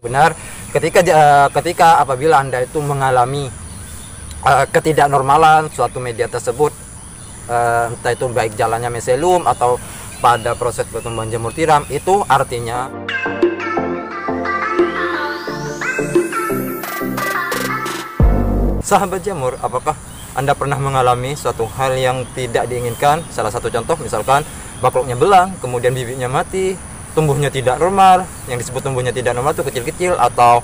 Benar, ketika apabila Anda itu mengalami ketidaknormalan suatu media tersebut, entah itu baik jalannya miselium atau pada proses pertumbuhan jamur tiram, itu artinya sahabat jamur, apakah Anda pernah mengalami suatu hal yang tidak diinginkan? Salah satu contoh misalkan bakloknya belang, kemudian bibitnya mati, tumbuhnya tidak normal. Yang disebut tumbuhnya tidak normal itu kecil-kecil atau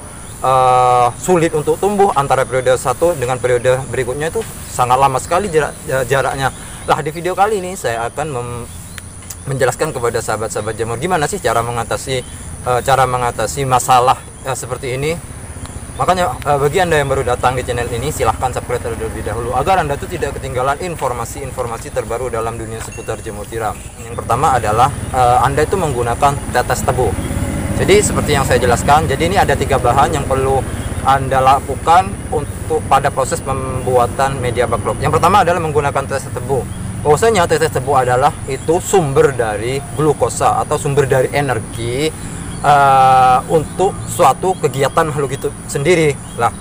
sulit untuk tumbuh. Antara periode satu dengan periode berikutnya itu sangat lama sekali jaraknya. Nah, di video kali ini saya akan menjelaskan kepada sahabat-sahabat jamur gimana sih cara mengatasi masalah seperti ini. Makanya bagi Anda yang baru datang di channel ini, silahkan subscribe terlebih dahulu agar Anda tuh tidak ketinggalan informasi-informasi terbaru dalam dunia seputar jamur tiram. Yang pertama adalah Anda itu menggunakan tetes tebu. Jadi seperti yang saya jelaskan, jadi ini ada 3 bahan yang perlu Anda lakukan untuk pada proses pembuatan media backlog. Yang pertama adalah menggunakan tetes tebu. Bahwasanya tetes tebu adalah itu sumber dari glukosa atau sumber dari energi untuk suatu kegiatan makhluk itu sendiri. Lah,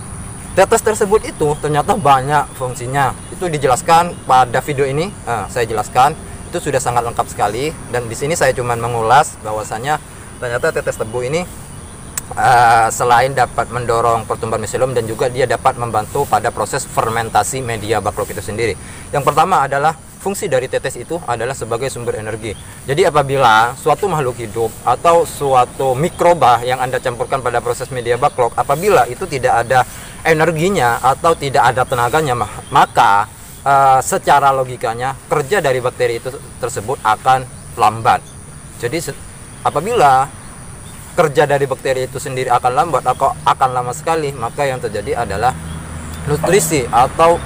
tetes tersebut itu ternyata banyak fungsinya. Itu dijelaskan pada video ini. Saya jelaskan itu sudah sangat lengkap sekali, dan di sini saya cuma mengulas bahwasanya ternyata tetes tebu ini selain dapat mendorong pertumbuhan miselium, dan juga dia dapat membantu pada proses fermentasi media backlog itu sendiri. Yang pertama adalah fungsi dari tetes itu adalah sebagai sumber energi. Jadi apabila suatu makhluk hidup atau suatu mikroba yang Anda campurkan pada proses media backlog, apabila itu tidak ada energinya atau tidak ada tenaganya, maka secara logikanya kerja dari bakteri itu tersebut akan lambat. Jadi apabila kerja dari bakteri itu sendiri akan lambat atau akan lama sekali, maka yang terjadi adalah nutrisi atau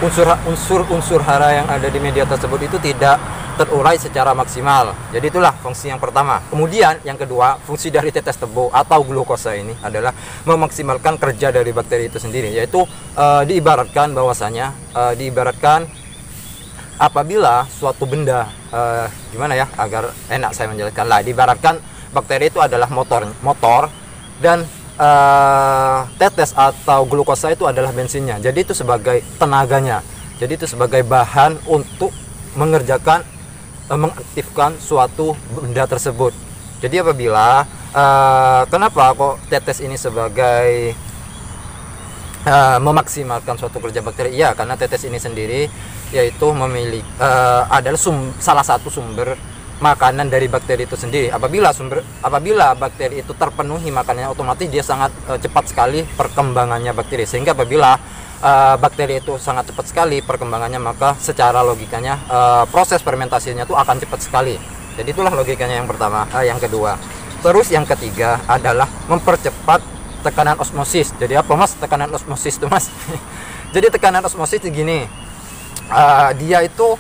unsur hara yang ada di media tersebut itu tidak terurai secara maksimal. Jadi itulah fungsi yang pertama. Kemudian yang kedua, fungsi dari tetes tebu atau glukosa ini adalah memaksimalkan kerja dari bakteri itu sendiri, yaitu diibaratkan apabila suatu benda, gimana ya agar enak saya menjelaskan lah, diibaratkan bakteri itu adalah motor dan tetes atau glukosa itu adalah bensinnya. Jadi itu sebagai tenaganya. Jadi itu sebagai bahan untuk mengaktifkan suatu benda tersebut. Jadi apabila kenapa kok tetes ini sebagai memaksimalkan suatu kerja bakteri? Ya, karena tetes ini sendiri yaitu memiliki adalah salah satu sumber makanan dari bakteri itu sendiri. Apabila bakteri itu terpenuhi makanannya, otomatis dia sangat cepat sekali perkembangannya bakteri. Sehingga apabila bakteri itu sangat cepat sekali perkembangannya, maka secara logikanya proses fermentasinya itu akan cepat sekali. Jadi itulah logikanya yang pertama. Yang kedua, terus yang ketiga adalah mempercepat tekanan osmosis. Jadi apa mas tekanan osmosis itu mas? Jadi tekanan osmosis itu gini, dia itu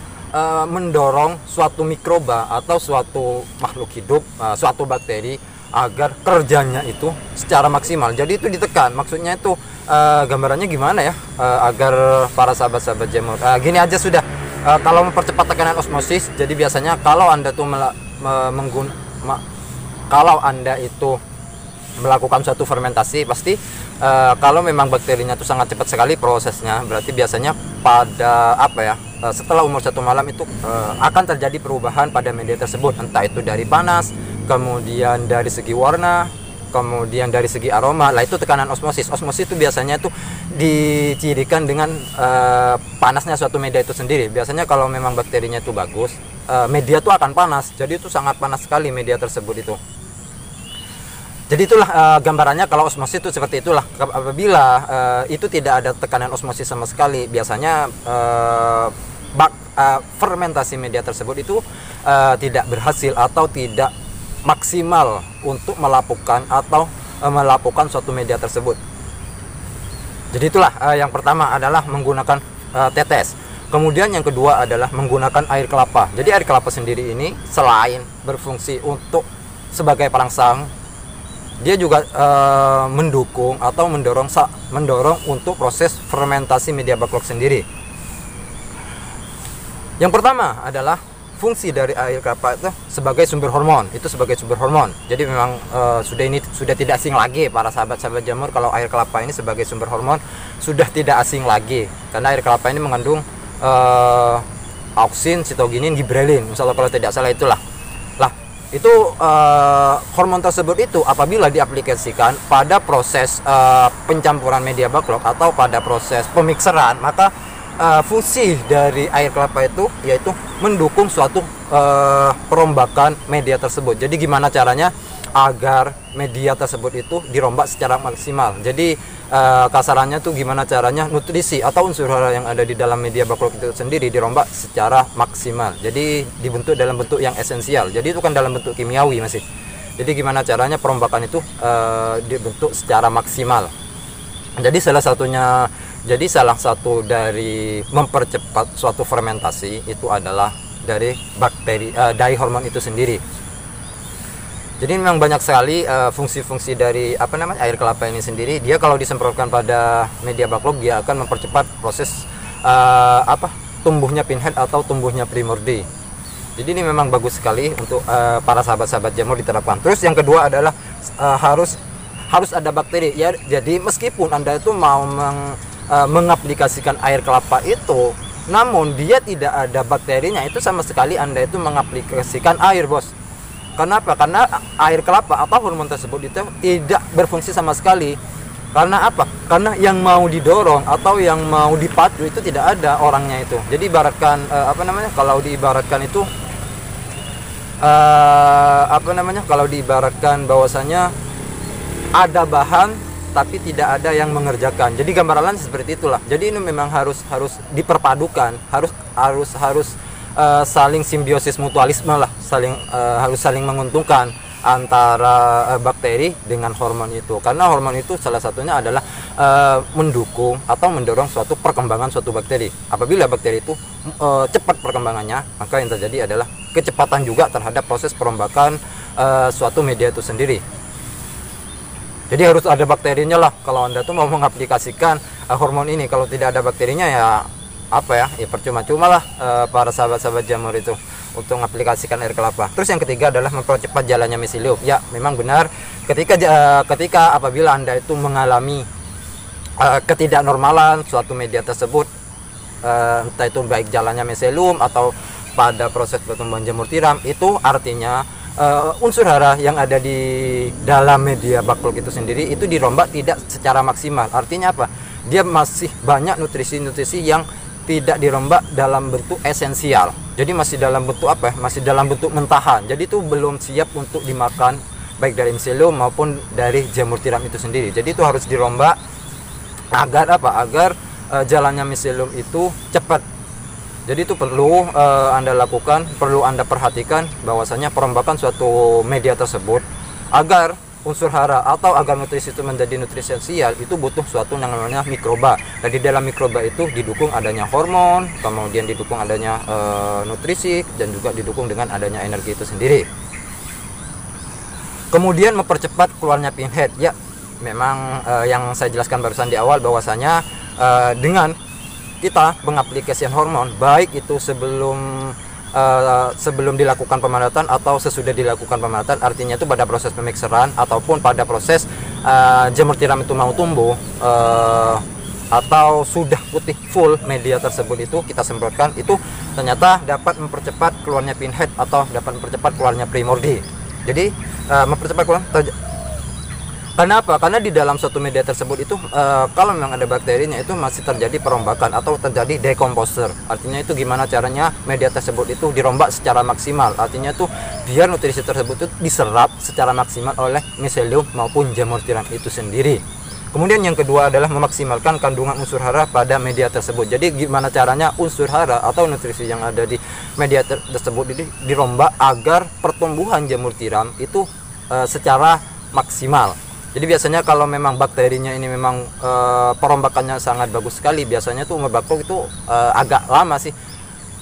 mendorong suatu mikroba atau suatu makhluk hidup, suatu bakteri agar kerjanya itu secara maksimal. Jadi itu ditekan. Maksudnya itu gambarannya gimana ya, agar para sahabat-sahabat jamur gini aja sudah. Kalau mempercepat tekanan osmosis, jadi biasanya kalau Anda tuh kalau Anda itu melakukan suatu fermentasi, pasti kalau memang bakterinya itu sangat cepat sekali prosesnya, berarti biasanya pada setelah umur 1 malam itu akan terjadi perubahan pada media tersebut, entah itu dari panas, kemudian dari segi warna, kemudian dari segi aroma. Lah itu tekanan osmosis. Osmosis itu biasanya itu dicirikan dengan panasnya suatu media itu sendiri. Biasanya kalau memang bakterinya itu bagus, media itu akan panas. Jadi itu sangat panas sekali media tersebut itu. Jadi itulah gambarannya kalau osmosis itu seperti itulah. Apabila itu tidak ada tekanan osmosis sama sekali, biasanya fermentasi media tersebut itu tidak berhasil atau tidak maksimal untuk melapukan suatu media tersebut. Jadi itulah yang pertama adalah menggunakan tetes. Kemudian yang kedua adalah menggunakan air kelapa. Jadi air kelapa sendiri ini selain berfungsi untuk sebagai perangsang, dia juga mendukung atau mendorong untuk proses fermentasi media backlog sendiri. Yang pertama adalah fungsi dari air kelapa itu sebagai sumber hormon, itu sebagai sumber hormon. Jadi memang sudah tidak asing lagi para sahabat-sahabat jamur kalau air kelapa ini sebagai sumber hormon sudah tidak asing lagi, karena air kelapa ini mengandung auksin, sitoginin, gibrelin, misalnya kalau tidak salah itulah. Lah, itu hormon tersebut itu apabila diaplikasikan pada proses pencampuran media backlog atau pada proses pemikseran, maka fungsi dari air kelapa itu yaitu mendukung suatu perombakan media tersebut. Jadi gimana caranya agar media tersebut itu dirombak secara maksimal. Jadi kasarannya tuh gimana caranya nutrisi atau unsur hara yang ada di dalam media backlog itu sendiri dirombak secara maksimal. Jadi dibentuk dalam bentuk yang esensial. Jadi itu kan dalam bentuk kimiawi masih. Jadi gimana caranya perombakan itu dibentuk secara maksimal. Jadi salah satu dari mempercepat suatu fermentasi itu adalah dari bakteri, dari hormon itu sendiri. Jadi memang banyak sekali fungsi-fungsi dari air kelapa ini sendiri. Dia kalau disemprotkan pada media backlog dia akan mempercepat proses tumbuhnya pinhead atau tumbuhnya primordi. Jadi ini memang bagus sekali untuk para sahabat-sahabat jamur diterapkan. Terus yang kedua adalah harus ada bakteri ya. Jadi meskipun Anda itu mau mengaplikasikan air kelapa itu, namun dia tidak ada bakterinya, itu sama sekali Anda itu mengaplikasikan air, bos. Kenapa? Karena air kelapa atau hormon tersebut itu tidak berfungsi sama sekali. Karena apa? Karena yang mau didorong atau yang mau dipacu itu tidak ada orangnya itu. Jadi ibaratkan kalau diibaratkan itu kalau diibaratkan bahwasanya ada bahan tapi tidak ada yang mengerjakan. Jadi gambaran seperti itulah. Jadi ini memang harus diperpadukan, harus saling simbiosis mutualisme lah, harus saling menguntungkan antara bakteri dengan hormon itu. Karena hormon itu salah satunya adalah mendukung atau mendorong suatu perkembangan suatu bakteri. Apabila bakteri itu cepat perkembangannya, maka yang terjadi adalah kecepatan juga terhadap proses perombakan suatu media itu sendiri. Jadi harus ada bakterinya lah kalau Anda tuh mau mengaplikasikan hormon ini. Kalau tidak ada bakterinya ya percuma-cuma lah para sahabat-sahabat jamur itu untuk mengaplikasikan air kelapa. Terus yang ketiga adalah mempercepat jalannya miselium. Ya, memang benar ketika apabila Anda itu mengalami ketidaknormalan suatu media tersebut, entah itu baik jalannya miselium atau pada proses pertumbuhan jamur tiram, itu artinya unsur hara yang ada di dalam media backlog itu sendiri itu dirombak tidak secara maksimal. Artinya apa? Dia masih banyak nutrisi-nutrisi yang tidak dirombak dalam bentuk esensial. Jadi masih dalam bentuk masih dalam bentuk mentahan. Jadi itu belum siap untuk dimakan baik dari miselium maupun dari jamur tiram itu sendiri. Jadi itu harus dirombak agar agar jalannya miselium itu cepat. Jadi itu perlu Anda lakukan, perlu Anda perhatikan bahwasanya perombakan suatu media tersebut agar unsur hara atau agar nutrisi itu menjadi nutrisi esensial itu butuh suatu yang namanya mikroba. Dan di dalam mikroba itu didukung adanya hormon, kemudian didukung adanya nutrisi, dan juga didukung dengan adanya energi itu sendiri. Kemudian mempercepat keluarnya pinhead. Ya, memang yang saya jelaskan barusan di awal bahwasanya dengan kita mengaplikasikan hormon baik itu sebelum dilakukan pemadatan atau sesudah dilakukan pemadatan, artinya itu pada proses pemikseran ataupun pada proses jamur tiram itu mau tumbuh atau sudah putih full media tersebut itu kita semprotkan, itu ternyata dapat mempercepat keluarnya pinhead atau dapat mempercepat keluarnya primordi. Jadi mempercepat keluarnya. Kenapa? Karena di dalam suatu media tersebut itu kalau memang ada bakterinya itu masih terjadi perombakan atau terjadi decomposer. Artinya itu gimana caranya media tersebut itu dirombak secara maksimal. Artinya itu biar nutrisi tersebut itu diserap secara maksimal oleh miselium maupun jamur tiram itu sendiri. Kemudian yang kedua adalah memaksimalkan kandungan unsur hara pada media tersebut. Jadi gimana caranya unsur hara atau nutrisi yang ada di media tersebut ini dirombak agar pertumbuhan jamur tiram itu secara maksimal. Jadi biasanya kalau memang bakterinya ini memang perombakannya sangat bagus sekali, biasanya tuh umur backlog itu agak lama sih.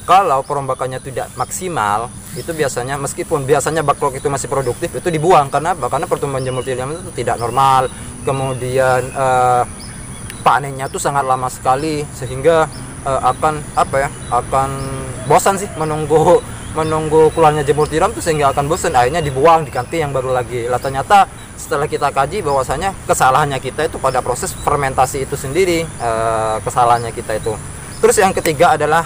Kalau perombakannya tidak maksimal, itu biasanya meskipun biasanya backlog itu masih produktif, itu dibuang. Karena apa? Karena pertumbuhan jamur tiram itu tidak normal. Kemudian panennya tuh sangat lama sekali sehingga akan bosan sih menunggu menunggu keluarnya jamur tiram tuh sehingga akan bosan, akhirnya dibuang, diganti yang baru lagi. Lah ternyata setelah kita kaji bahwasanya kesalahannya kita itu pada proses fermentasi itu sendiri, kesalahannya kita itu. Terus yang ketiga adalah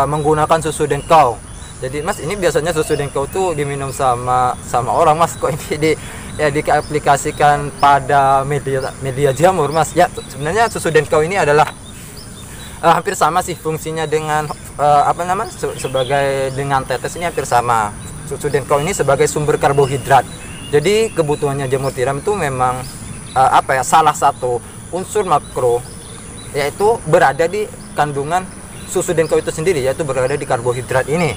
menggunakan susu dengkau. Jadi Mas, ini biasanya susu dengkau tuh diminum sama orang Mas, kok ini diaplikasikan pada media jamur Mas? Ya sebenarnya susu dengkau ini adalah hampir sama sih fungsinya dengan sebagai dengan tetes, ini hampir sama. Susu dengkau ini sebagai sumber karbohidrat. Jadi kebutuhannya jamur tiram itu memang salah satu unsur makro, yaitu berada di kandungan susu dengkau itu sendiri, yaitu berada di karbohidrat ini.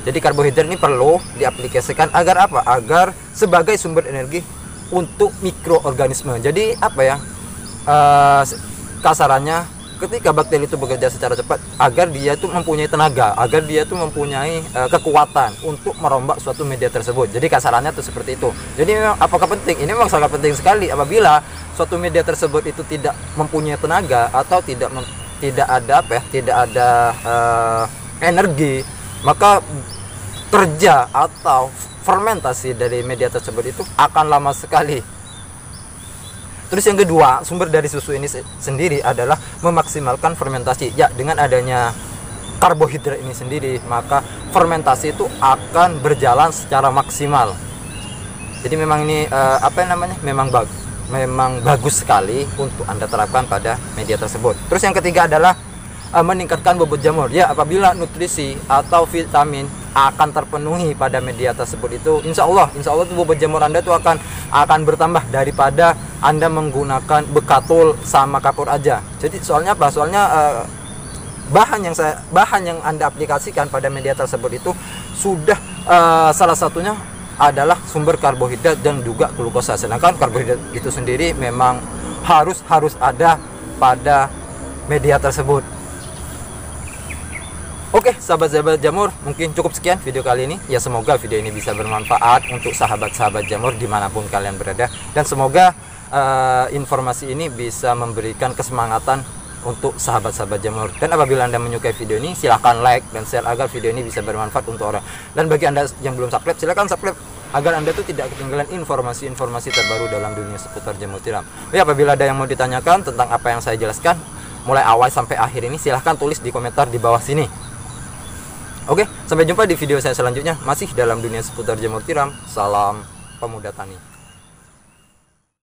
Jadi karbohidrat ini perlu diaplikasikan agar apa? Agar sebagai sumber energi untuk mikroorganisme. Jadi kasarannya ketika bakteri itu bekerja secara cepat, agar dia itu mempunyai tenaga, agar dia itu mempunyai kekuatan untuk merombak suatu media tersebut. Jadi kasarannya itu seperti itu. Jadi memang apakah penting? Ini memang sangat penting sekali. Apabila suatu media tersebut itu tidak mempunyai tenaga atau tidak ada energi, maka kerja atau fermentasi dari media tersebut itu akan lama sekali. Terus yang kedua, sumber dari susu ini sendiri adalah memaksimalkan fermentasi. Ya, dengan adanya karbohidrat ini sendiri, maka fermentasi itu akan berjalan secara maksimal. Jadi memang ini memang bagus sekali untuk Anda terapkan pada media tersebut. Terus yang ketiga adalah meningkatkan bobot jamur. Ya, apabila nutrisi atau vitamin akan terpenuhi pada media tersebut itu, insya Allah tuh bobot jamur Anda tuh akan bertambah daripada Anda menggunakan bekatul sama kapur aja. Jadi soalnya bahan yang Anda aplikasikan pada media tersebut itu sudah salah satunya adalah sumber karbohidrat dan juga glukosa. Sedangkan karbohidrat itu sendiri memang harus ada pada media tersebut. Oke, sahabat-sahabat jamur, mungkin cukup sekian video kali ini. Ya, semoga video ini bisa bermanfaat untuk sahabat-sahabat jamur dimanapun kalian berada. Dan semoga informasi ini bisa memberikan kesemangatan untuk sahabat-sahabat jamur. Dan apabila Anda menyukai video ini, silahkan like dan share agar video ini bisa bermanfaat untuk orang. Dan bagi Anda yang belum subscribe, silahkan subscribe agar Anda tuh tidak ketinggalan informasi-informasi terbaru dalam dunia seputar jamur tiram. Ya, apabila ada yang mau ditanyakan tentang apa yang saya jelaskan mulai awal sampai akhir ini, silahkan tulis di komentar di bawah sini. Oke, sampai jumpa di video saya selanjutnya, masih dalam dunia seputar jamur tiram. Salam pemuda tani.